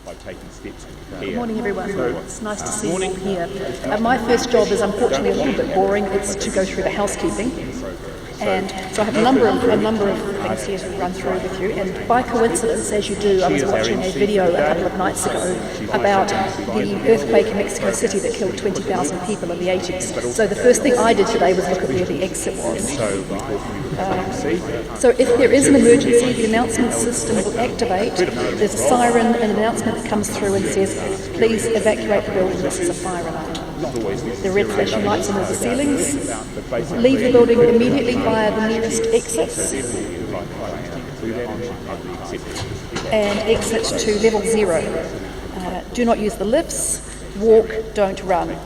Good morning, everyone. It's nice to see you all here. My first job is unfortunately a little bit boring. It's to go through the housekeeping. And so I have a number of things here to run through with you. And by coincidence, as you do, I was watching a video a couple of nights ago about the earthquake in Mexico City that killed 20,000 people in the 80s. So the first thing I did today was look at where the exit was. So if there is an emergency, the announcement system will activate. There's a siren, an announcement that comes through and says, please evacuate the building, this is a fire alarm. The red flashing lights on all the ceilings. Leave the building immediately via the nearest exits. And exit to level 0. Do not use the lifts. Walk, don't run.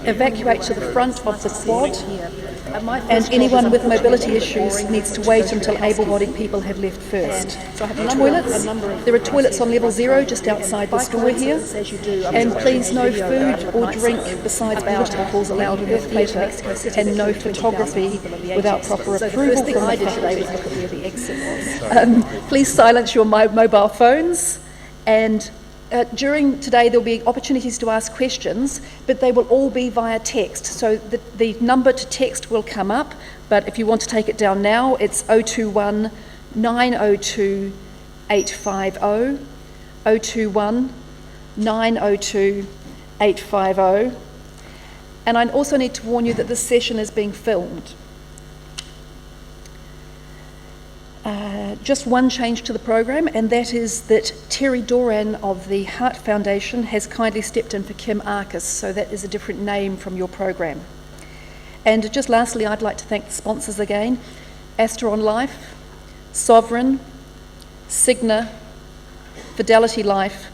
Evacuate to the front of the quad. And anyone with mobility issues needs to wait until able-bodied people have left first. So I have toilets. There are toilets on level 0 just outside this door here. And please, no food or drink besides water bottles allowed in the theatre, and no photography without proper approval from the faculty. Please silence your mobile phones, and during today there'll be opportunities to ask questions, but they will all be via text. So the number to text will come up, but if you want to take it down now, it's 021 902 850, 021 902 850. And I also need to warn you that this session is being filmed. Just one change to the program, and that is that Terry Doran of the Heart Foundation has kindly stepped in for Kim Arcus, so that is a different name from your program. And just lastly, I'd like to thank the sponsors again: Asteron Life, Sovereign, Cigna, Fidelity Life,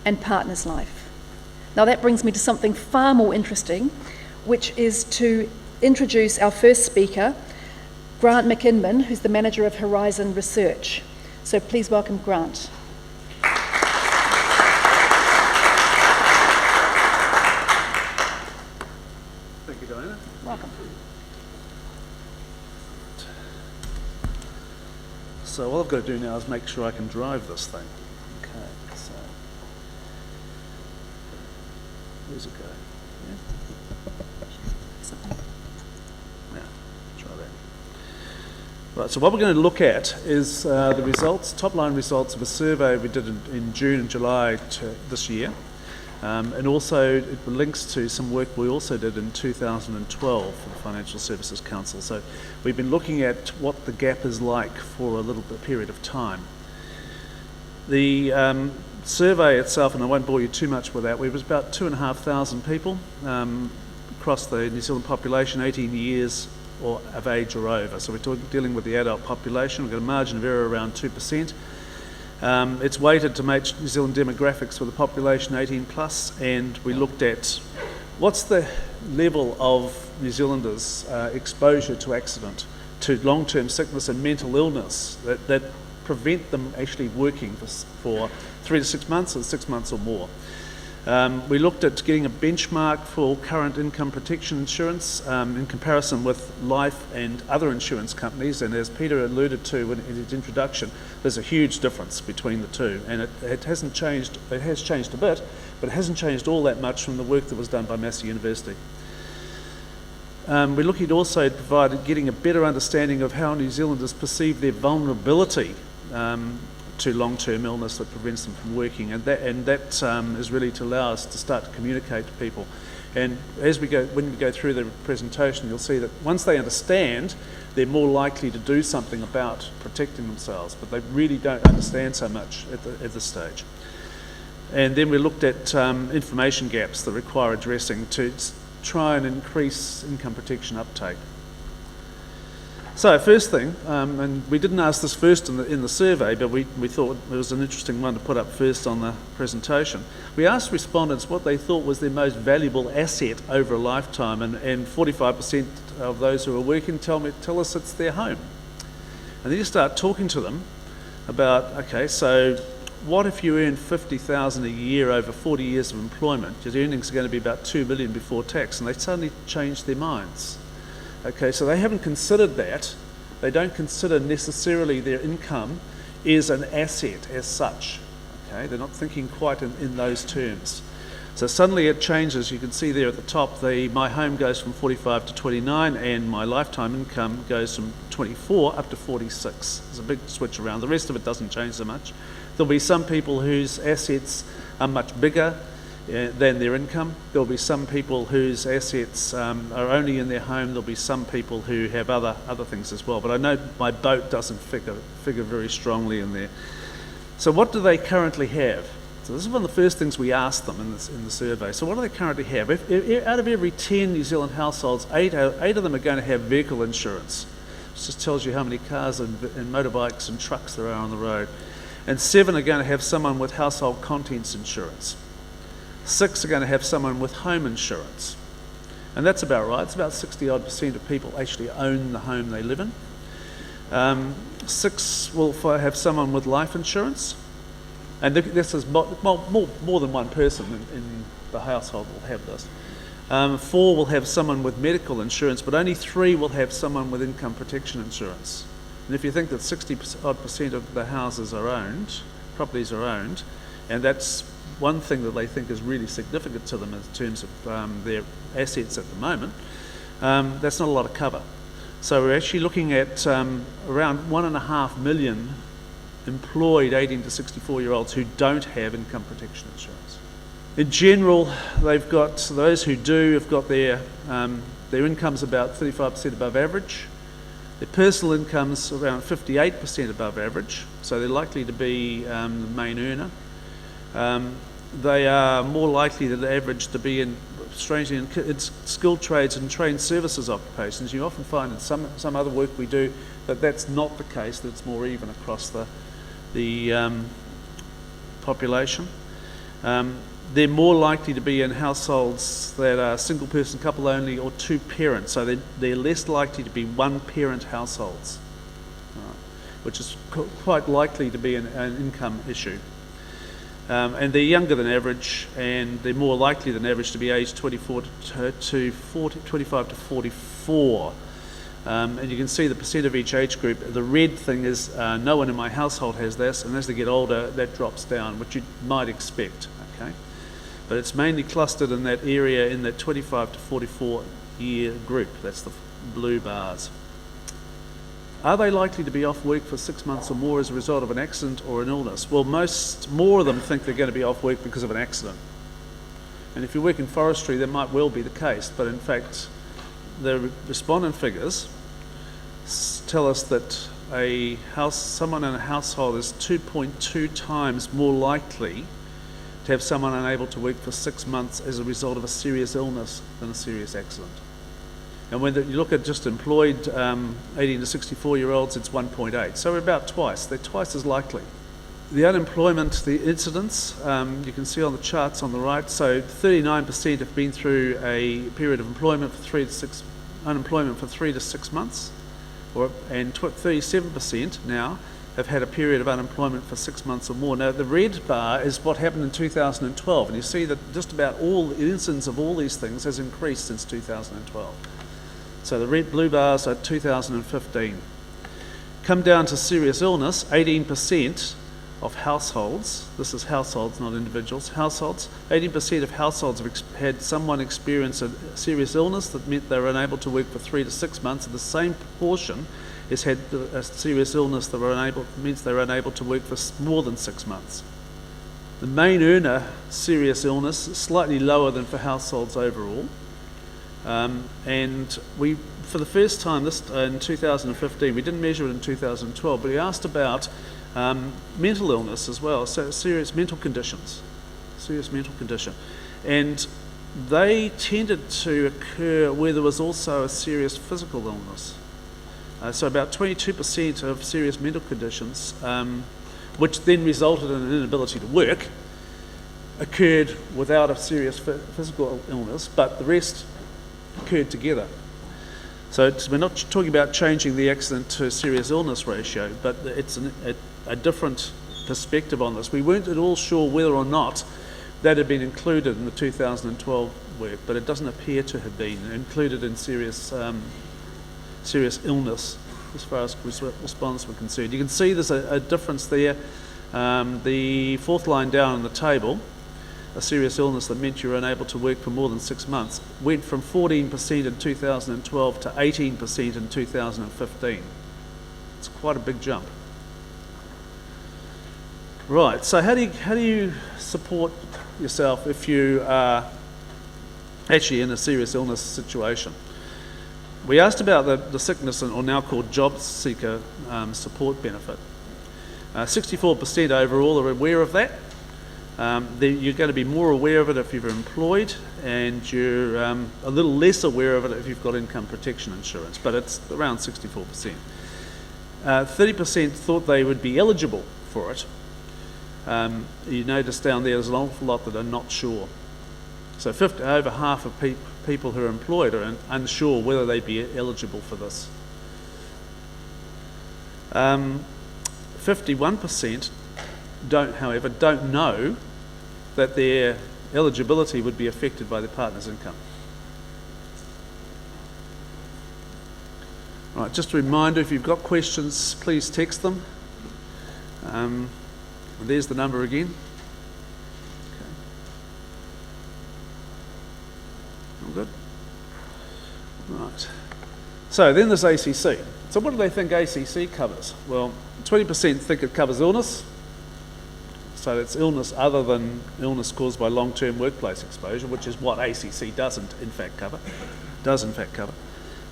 and Partners Life. Now that brings me to something far more interesting, which is to introduce our first speaker, Grant McInman, who's the manager of Horizon Research. So please welcome Grant. Thank you, Diana. Welcome. So all I've got to do now is make sure I can drive this thing. Okay, so where's it go? Right, so what we're going to look at is the results, top-line results of a survey we did in June and July this year, and also it links to some work we also did in 2012 for the Financial Services Council. So we've been looking at what the gap is like for a little bit period of time. The survey itself, and I won't bore you too much with that, it was about 2,500 people across the New Zealand population, 18 years or of age or over. So we're dealing with the adult population. We've got a margin of error around 2%. It's weighted to match New Zealand demographics for the population 18 plus, and we looked at what's the level of New Zealanders' exposure to accident, to long-term sickness and mental illness that prevent them actually working for 3 to 6 months or 6 months or more. We looked at getting a benchmark for current income protection insurance in comparison with life and other insurance companies, and as Peter alluded to in his introduction, there's a huge difference between the two, and it hasn't changed. It has changed a bit, but it hasn't changed all that much from the work that was done by Massey University. We're looking at also getting a better understanding of how New Zealanders perceive their vulnerability to long-term illness that prevents them from working, and that is really to allow us to start to communicate to people. And when we go through the presentation, you'll see that once they understand, they're more likely to do something about protecting themselves, but they really don't understand so much at this stage. And then we looked at information gaps that require addressing to try and increase income protection uptake. So first thing, and we didn't ask this first in the survey, but we thought it was an interesting one to put up first on the presentation. We asked respondents what they thought was their most valuable asset over a lifetime, and 45% of those who are working tell us it's their home. And then you start talking to them about, okay, so what if you earn $50,000 a year over 40 years of employment? Your earnings are going to be about $2 million before tax, and they suddenly change their minds. Okay, so they haven't considered that. They don't consider necessarily their income is an asset as such. Okay, they're not thinking quite in those terms. So suddenly it changes. You can see there at the top, my home goes from 45 to 29, and my lifetime income goes from 24 up to 46. There's a big switch around. The rest of it doesn't change so much. There'll be some people whose assets are much bigger than their income. There'll be some people whose assets are only in their home. There'll be some people who have other things as well. But I know my boat doesn't figure very strongly in there. So what do they currently have? So this is one of the first things we asked them in the survey. So what do they currently have? Out of every 10 New Zealand households, eight of them are going to have vehicle insurance. This just tells you how many cars and motorbikes and trucks there are on the road. And 7 are going to have someone with household contents insurance. 6 are going to have someone with home insurance. And that's about right. It's about 60% of people actually own the home they live in. 6 will have someone with life insurance. And this is more than one person in the household will have this. 4 will have someone with medical insurance, but only 3 will have someone with income protection insurance. And if you think that 60% of the houses are owned, properties are owned, and that's one thing that they think is really significant to them in terms of their assets at the moment, that's not a lot of cover. So we're actually looking at around 1.5 million employed 18 to 64-year-olds who don't have income protection insurance. In general, they've got, those who do have got their income's about 35% above average. Their personal income's around 58% above average, so they're likely to be the main earner. They are more likely than average to be in skilled trades and trained services occupations. You often find in some other work we do that that's not the case, that it's more even across the population. They're more likely to be in households that are single person, couple only, or 2 parents, so they're less likely to be one parent households, which is quite likely to be an income issue. And they're younger than average, and they're more likely than average to be aged 25 to 44. And you can see the percent of each age group. The red thing is no one in my household has this, and as they get older, that drops down, which you might expect. Okay, but it's mainly clustered in that area in that 25 to 44 year group. That's the blue bars. Are they likely to be off work for 6 months or more as a result of an accident or an illness? Well, more of them think they're going to be off work because of an accident. And if you work in forestry, that might well be the case, but in fact, the respondent figures tell us that someone in a household is 2.2 times more likely to have someone unable to work for 6 months as a result of a serious illness than a serious accident. And when you look at just employed 18 to 64-year-olds, it's 1.8. So we're about twice. They're twice as likely. The unemployment, the incidence, you can see on the charts on the right. So 39% have been through a period of employment for 3 to 6 months, and 37% now have had a period of unemployment for 6 months or more. Now the red bar is what happened in 2012, and you see that just about all the incidence of all these things has increased since 2012. So the blue bars are 2015. Come down to serious illness, 18% of households, this is households, not individuals, households, 18% of households have had someone experience a serious illness that meant they were unable to work for 3 to 6 months, and the same proportion has had a serious illness that means they were unable to work for more than 6 months. The main earner serious illness is slightly lower than for households overall. And we, for the first time in 2015, we didn't measure it in 2012, but we asked about mental illness as well, so serious mental condition. And they tended to occur where there was also a serious physical illness. So about 22% of serious mental conditions, which then resulted in an inability to work, occurred without a serious physical illness, but the rest occurred together. So we're not talking about changing the accident to serious illness ratio, but it's a different perspective on this. We weren't at all sure whether or not that had been included in the 2012 work, but it doesn't appear to have been included in serious illness as far as respondents were concerned. You can see there's a difference there. The fourth line down on the table, a serious illness that meant you were unable to work for more than 6 months, went from 14% in 2012 to 18% in 2015. It's quite a big jump. Right, so how do you support yourself if you are actually in a serious illness situation? We asked about the sickness, or now called job seeker support benefit. 64% overall are aware of that. You're going to be more aware of it if you're employed, and you're a little less aware of it if you've got income protection insurance, but it's around 64%. 30% thought they would be eligible for it. You notice down there's an awful lot that are not sure. So over half of people who are employed are unsure whether they'd be eligible for this. 51% don't know that their eligibility would be affected by their partner's income. Right, just a reminder, if you've got questions, please text them. There's the number again. Okay. All good? Right. So then there's ACC. So what do they think ACC covers? Well, 20% think it covers illness. So it's illness other than illness caused by long-term workplace exposure, which is what ACC doesn't in fact cover.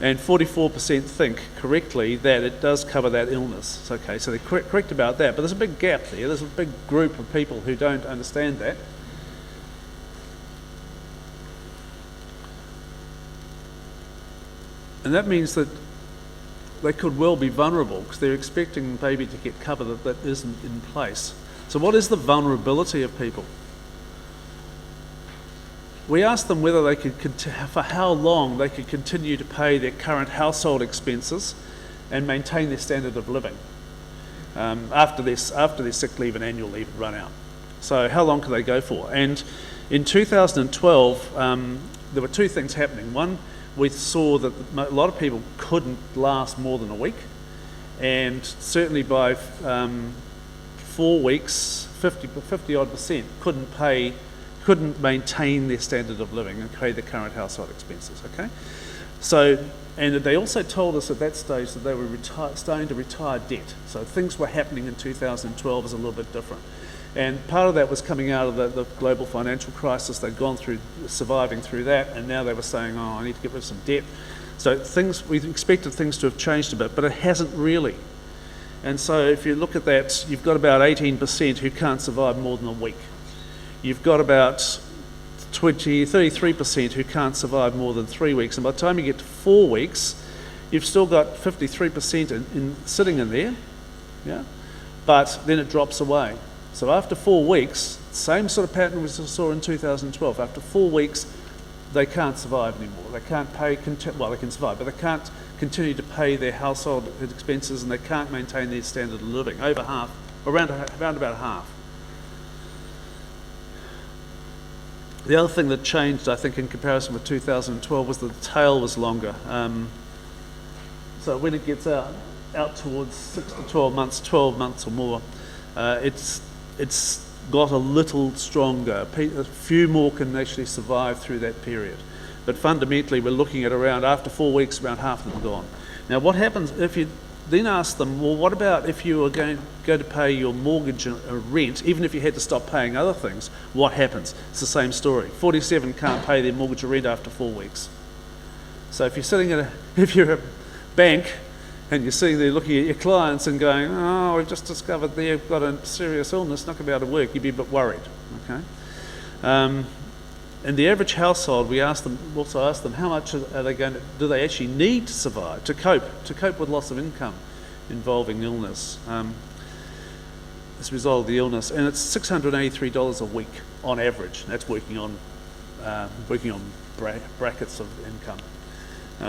And 44% think correctly that it does cover that illness. Okay, so they're correct about that, but there's a big gap there. There's a big group of people who don't understand that. And that means that they could well be vulnerable because they're expecting maybe to get cover that isn't in place. So what is the vulnerability of people? We asked them whether they could, for how long they could continue to pay their current household expenses and maintain their standard of living after their sick leave and annual leave had run out. So how long could they go for? And in 2012, there were two things happening. One, we saw that a lot of people couldn't last more than a week, and certainly by 4 weeks, 50-odd% couldn't maintain their standard of living and pay their current household expenses, okay? So, and they also told us at that stage that they were starting to retire debt. So things were happening in 2012 is a little bit different. And part of that was coming out of the global financial crisis. They'd gone through, surviving through that, and now they were saying, oh, I need to get rid of some debt. So we expected things to have changed a bit, but it hasn't really. And so if you look at that, you've got about 18% who can't survive more than a week. You've got about 33% who can't survive more than 3 weeks. And by the time you get to 4 weeks, you've still got 53% sitting in there, yeah? But then it drops away. So after 4 weeks, same sort of pattern we saw in 2012. After 4 weeks, they can't survive anymore. They can't pay, well, they can survive, but they can't continue to pay their household expenses, and they can't maintain their standard of living. Over half, around about half. The other thing that changed, I think, in comparison with 2012 was that the tail was longer. So when it gets out towards 6 to 12 months or more, it's got a little stronger. A few more can actually survive through that period. But fundamentally, we're looking at around, after 4 weeks, around half of them gone. Now, what happens if you then ask them, well, what about if you were going to pay your mortgage or rent, even if you had to stop paying other things, what happens? It's the same story. 47 can't pay their mortgage or rent after 4 weeks. So if you're a bank and you're sitting there looking at your clients and going, oh, we've just discovered they've got a serious illness, not going to be able to work, you'd be a bit worried, okay? And the average household, we also asked them how much do they actually need to survive, to cope with loss of income involving illness as a result of the illness. And it's $683 a week on average. That's working on brackets of income.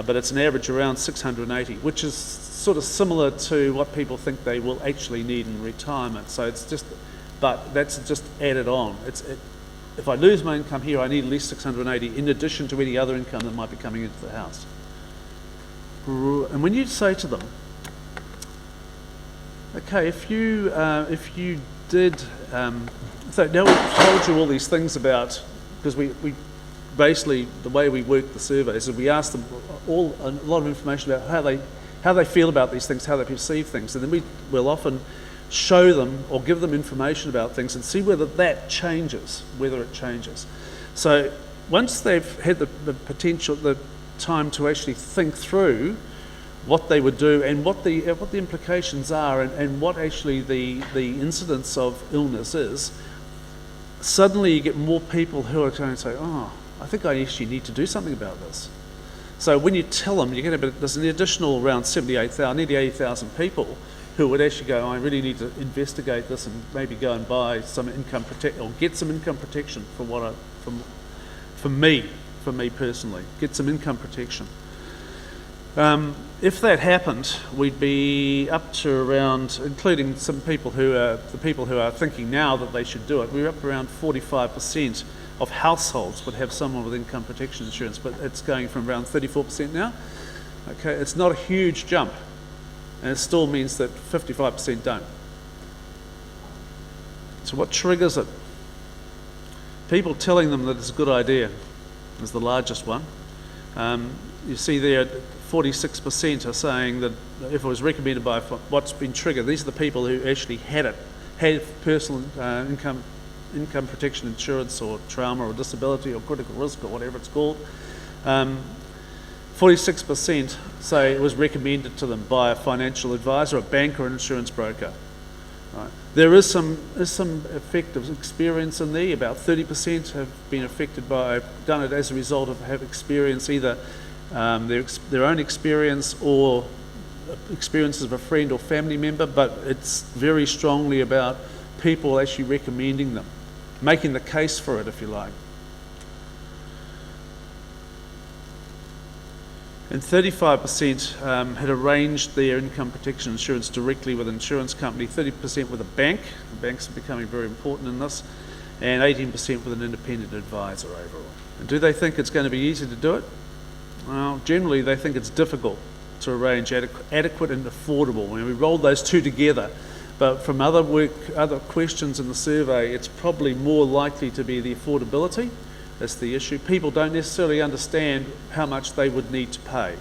But it's an average around 680, which is sort of similar to what people think they will actually need in retirement. So it's just, but that's just added on. If I lose my income here, I need at least 680 in addition to any other income that might be coming into the house. And when you say to them, okay, if you did, so now we've told you all these things about, because we basically, the way we work the surveys is we ask them a lot of information about how they feel about these things, how they perceive things, and then we will often show them or give them information about things and see whether that changes, whether it changes. So once they've had the time to actually think through what they would do and what the implications are and what actually the incidence of illness is, suddenly you get more people who are going to say, oh, I think I actually need to do something about this. So when you tell them, there's an additional around nearly 80,000 people who would actually go, I really need to investigate this and maybe go and buy some income protection or get some income protection for me personally, get some income protection. If that happened, we'd be up to around, including some people who are thinking now that they should do it, we're up around 45% of households would have someone with income protection insurance, but it's going from around 34% now. Okay, it's not a huge jump, and it still means that 55% don't. So what triggers it? People telling them that it's a good idea is the largest one. You see there, 46% are saying that if it was recommended by what's been triggered, these are the people who actually had personal income protection insurance or trauma or disability or critical risk or whatever it's called. 46% say it was recommended to them by a financial advisor, a bank or an insurance broker. Right. There is some effect of experience in there. About 30% have been affected done it as a result of have experienced either their own experience or experiences of a friend or family member, but it's very strongly about people actually recommending them, making the case for it, if you like. And 35% had arranged their income protection insurance directly with an insurance company, 30% with a bank. The banks are becoming very important in this, and 18% with an independent advisor overall. And do they think it's going to be easy to do it? Well, generally they think it's difficult to arrange adequate and affordable. When we rolled those two together, but from other questions in the survey, it's probably more likely to be the affordability. That's the issue. People don't necessarily understand how much they would need to pay.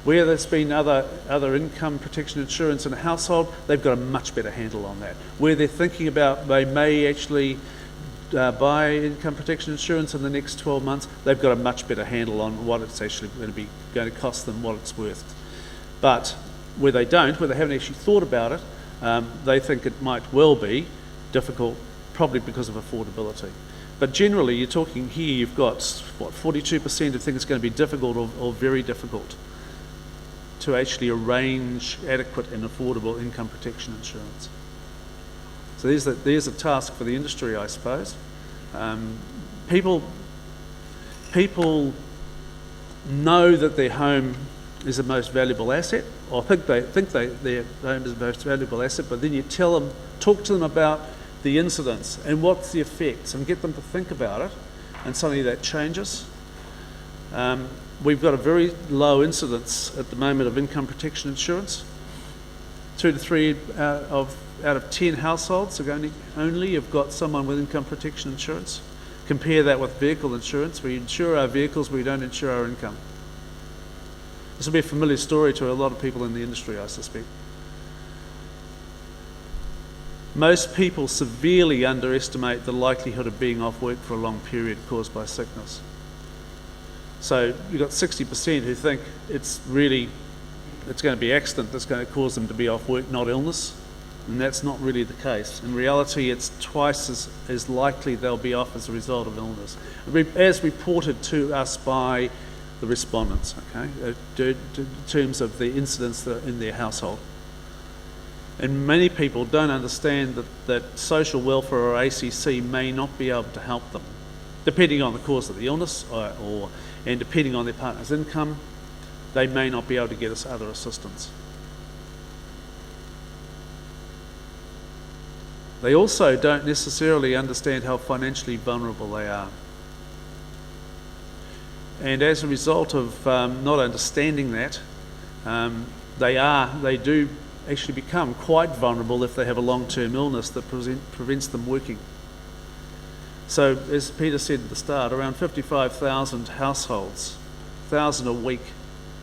Where there's been other income protection insurance in a household, they've got a much better handle on that. Where they're thinking about they may actually buy income protection insurance in the next 12 months, they've got a much better handle on what it's actually going to cost them, what it's worth. But where they don't, where they haven't actually thought about it, they think it might well be difficult, probably because of affordability. But generally, you're talking here, you've got, 42% who think it's going to be difficult or very difficult to actually arrange adequate and affordable income protection insurance. So there's a task for the industry, I suppose. People know that their home is the most valuable asset, or think their home is the most valuable asset, but then you talk to them about the incidence and what's the effects and get them to think about it, and suddenly that changes. We've got a very low incidence at the moment of income protection insurance. 2 to 3 out of 10 households only have got someone with income protection insurance. Compare that with vehicle insurance. We insure our vehicles, we don't insure our income. This will be a familiar story to a lot of people in the industry, I suspect. Most people severely underestimate the likelihood of being off work for a long period caused by sickness. So you've got 60% who think it's going to be accident that's going to cause them to be off work, not illness, and that's not really the case. In reality, it's twice as likely they'll be off as a result of illness, as reported to us by the respondents, okay, in terms of the incidents in their household. And many people don't understand that social welfare or ACC may not be able to help them, depending on the cause of the illness and depending on their partner's income. They may not be able to get us other assistance. They also don't necessarily understand how financially vulnerable they are. And as a result of not understanding that, they do actually become quite vulnerable if they have a long-term illness that prevents them working. So, as Peter said at the start, around 55,000 households, 1,000 a week,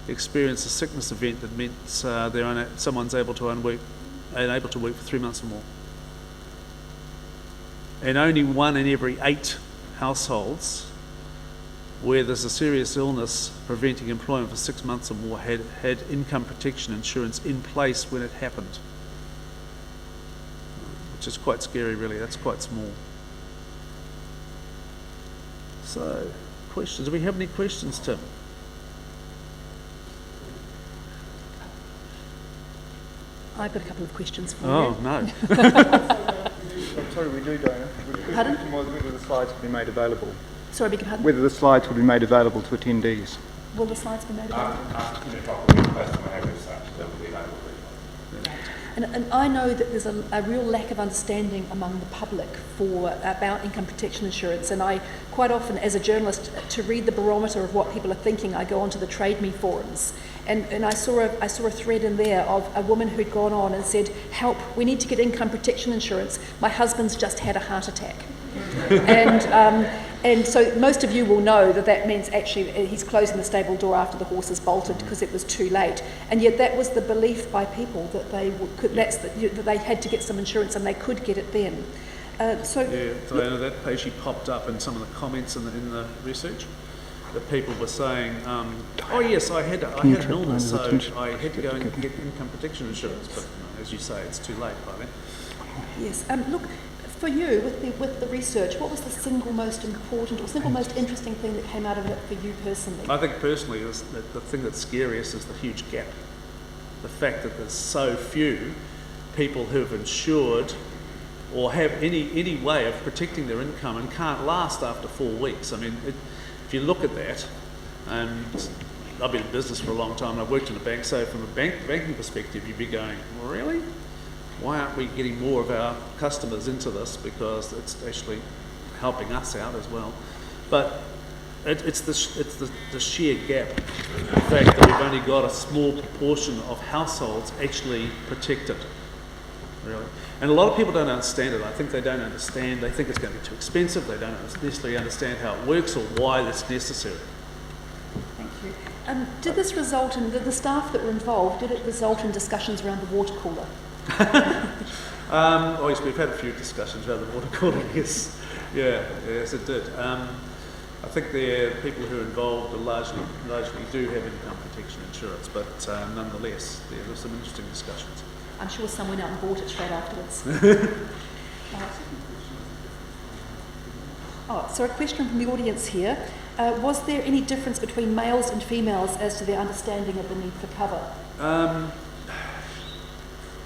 experience a sickness event that means someone's able to work for 3 months or more. And only 1 in every 8 households where there's a serious illness preventing employment for 6 months or more had income protection insurance in place when it happened, which is quite scary, really. That's quite small. So, questions? Do we have any questions, Tim? I've got a couple of questions for you. Oh, no. I'm sorry, we do, Diana. Pardon? Whether the slides will be made available. Sorry, beg your pardon? Whether the slides will be made available to attendees. Will the slides be made available? And I know that there's a real lack of understanding among the public about income protection insurance, and I quite often, as a journalist, to read the barometer of what people are thinking, I go onto the Trade Me forums, and I saw a thread in there of a woman who'd gone on and said, "Help! We need to get income protection insurance. My husband's just had a heart attack," and so most of you will know that means actually he's closing the stable door after the horse has bolted because it was too late. And yet that was the belief by people that that they had to get some insurance and they could get it then. Diana, that page popped up in some of the comments in the research. That people were saying, "Oh yes, I had an illness, so I had to go and get income protection insurance." But as you say, it's too late by then. Yes. Look. For you, with the research, what was the single most important or single most interesting thing that came out of it for you personally? I think personally, the thing that's scariest is the huge gap. The fact that there's so few people who have insured or have any way of protecting their income and can't last after 4 weeks. I mean, if you look at that, and I've been in business for a long time and I've worked in a bank, so from a banking perspective, you'd be going, really? Why aren't we getting more of our customers into this? Because it's actually helping us out as well. But it's the sheer gap, the fact that we've only got a small proportion of households actually protected, really. And a lot of people don't understand it. I think they don't understand. They think it's going to be too expensive. They don't necessarily understand how it works or why that's necessary. Thank you. Did this result in the staff that were involved? Did it result in discussions around the water cooler? Yes, we've had a few discussions about the water cooler. Yes, yes, it did. I think the people who are involved are largely do have income protection insurance, but nonetheless, there were some interesting discussions. I'm sure someone out and bought it straight afterwards. So a question from the audience here. Was there any difference between males and females as to their understanding of the need for cover?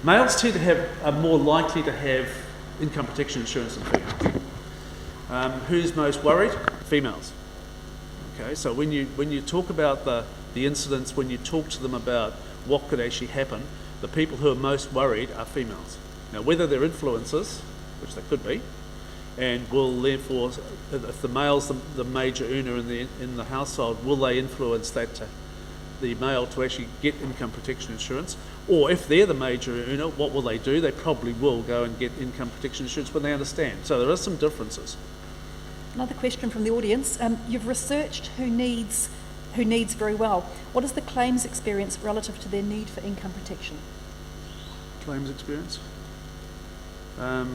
Males are more likely to have income protection insurance than females. Who's most worried? Females. Okay, so when you talk about the incidents, when you talk to them about what could actually happen, the people who are most worried are females. Now, whether they're influencers, which they could be, and will therefore, if the male's the major earner in the household, will they influence the male to actually get income protection insurance? Or if they're the major earner, what will they do? They probably will go and get income protection insurance when they understand. So there are some differences. Another question from the audience. You've researched who needs very well. What is the claims experience relative to their need for income protection? Claims experience? Well,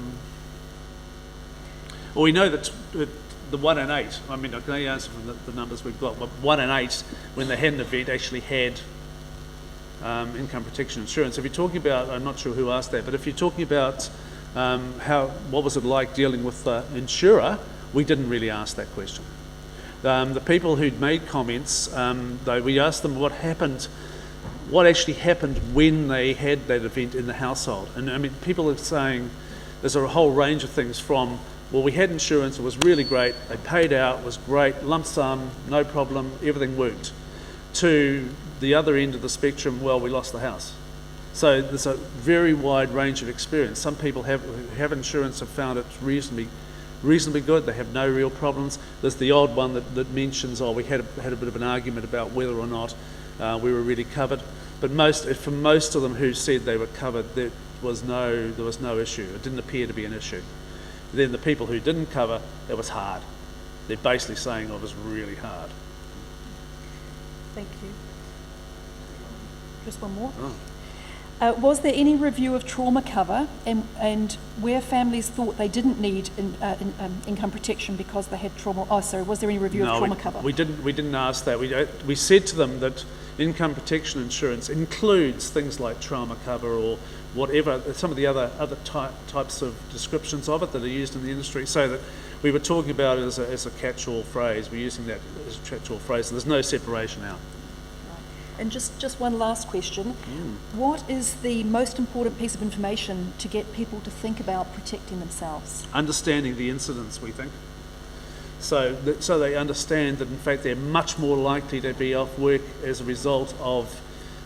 we know that the 1 in 8, I mean, I can only answer from the numbers we've got, but 1 in 8, when they had an event, actually had income protection insurance. If you're talking about, I'm not sure who asked that, but if you're talking about what was it like dealing with the insurer, we didn't really ask that question. The people who'd made comments, though, we asked them what actually happened when they had that event in the household. And I mean, people are saying there's a whole range of things from, well, we had insurance, it was really great, they paid out, it was great, lump sum, no problem, everything worked, to the other end of the spectrum, well, we lost the house. So there's a very wide range of experience. Some people who have insurance have found it reasonably good, they have no real problems. There's the odd one that mentions, we had a bit of an argument about whether or not we were really covered. But for most of them who said they were covered, there was no issue. It didn't appear to be an issue. Then the people who didn't cover, it was hard. They're basically saying it was really hard. Thank you. Just one more. Oh. Was there any review of trauma cover and where families thought they didn't need income protection because they had trauma? Oh, sorry. Was there any review of trauma cover? We didn't ask that. We said to them that income protection insurance includes things like trauma cover or whatever, some of the other types of descriptions of it that are used in the industry, so that we were talking about it as a catch-all phrase. We're using that as a catch-all phrase, so there's no separation out. And just one last question. What is the most important piece of information to get people to think about protecting themselves? Understanding the incidents, we think. So they understand that in fact they're much more likely to be off work as a result of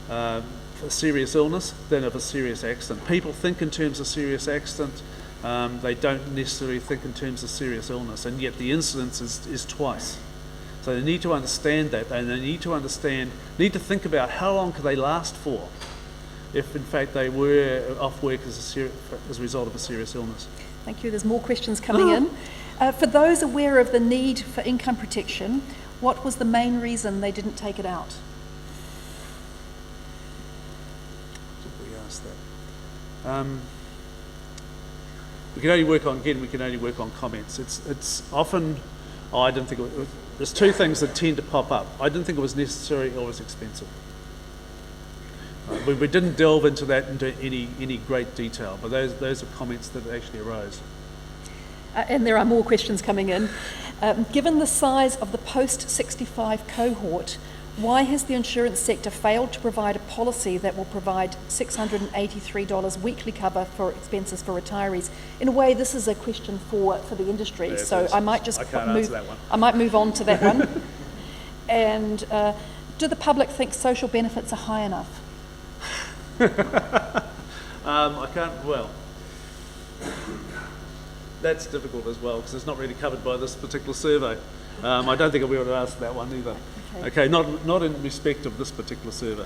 a serious illness than of a serious accident. People think in terms of serious accident, they don't necessarily think in terms of serious illness, and yet the incidence is twice. So they need to understand that, and they need to think about how long could they last for if in fact they were off work as a result of a serious illness. Thank you. There's more questions coming in. For those aware of the need for income protection, what was the main reason they didn't take it out? Did we ask that? We can only work on comments. It's often, I didn't think it was, there's two things that tend to pop up. I didn't think it was necessary or was expensive. We didn't delve into that into any great detail, but those are comments that actually arose. And there are more questions coming in. Given the size of the post-65 cohort, why has the insurance sector failed to provide a policy that will provide $683 weekly cover for expenses for retirees? In a way, this is a question for the industry, Yeah, so I might just answer that one. I might move on to that one. And do the public think social benefits are high enough? I can't, well, that's difficult as well because it's not really covered by this particular survey. I don't think I'll be able to answer that one either. Okay, not in respect of this particular survey.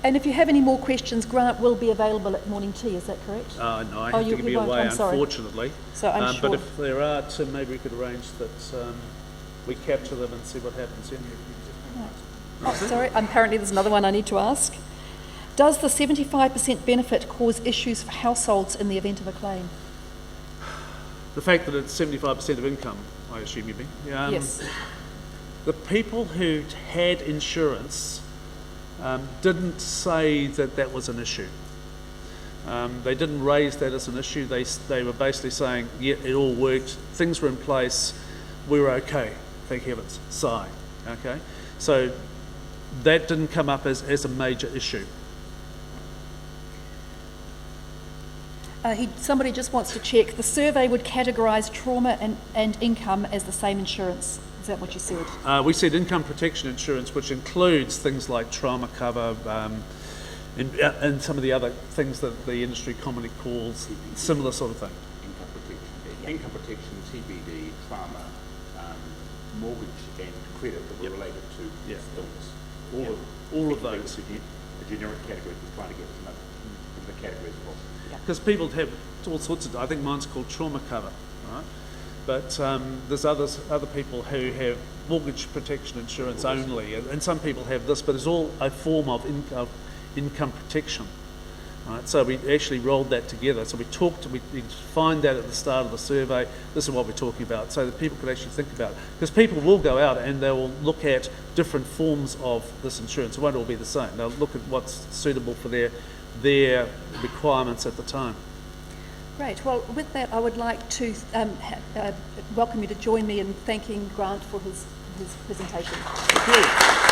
And if you have any more questions, Grant will be available at morning tea, is that correct? No, I have to be away, unfortunately. So I'm sure. But if there are, Tim, maybe we could arrange that we capture them and see what happens. Yeah. Oh, sorry, apparently there's another one I need to ask. Does the 75% benefit cause issues for households in the event of a claim? The fact that it's 75% of income, I assume you mean. Yes. The people who had insurance didn't say that was an issue. They didn't raise that as an issue. They were basically saying, yeah, it all worked, things were in place, we were okay, thank heavens, sigh. Okay, so that didn't come up as a major issue. Somebody just wants to check, the survey would categorise trauma and income as the same insurance. Is that what you said? We said income protection insurance, which includes things like trauma cover and some of the other things that the industry commonly calls similar sort of thing. Income protection, TBD, trauma, mortgage and credit that were related to illness. All of those. A generic category we're trying to get from the categories of because people have all sorts of, I think mine's called trauma cover, right? But there's other people who have mortgage protection insurance only, and some people have this, but it's all a form of income protection, right? So we actually rolled that together. So we defined that at the start of the survey. This is what we're talking about, so that people could actually think about it. Because people will go out and they will look at different forms of this insurance. It won't all be the same. They'll look at what's suitable for their requirements at the time. Great. Well, with that, I would like to welcome you to join me in thanking Grant for his presentation. Thank you.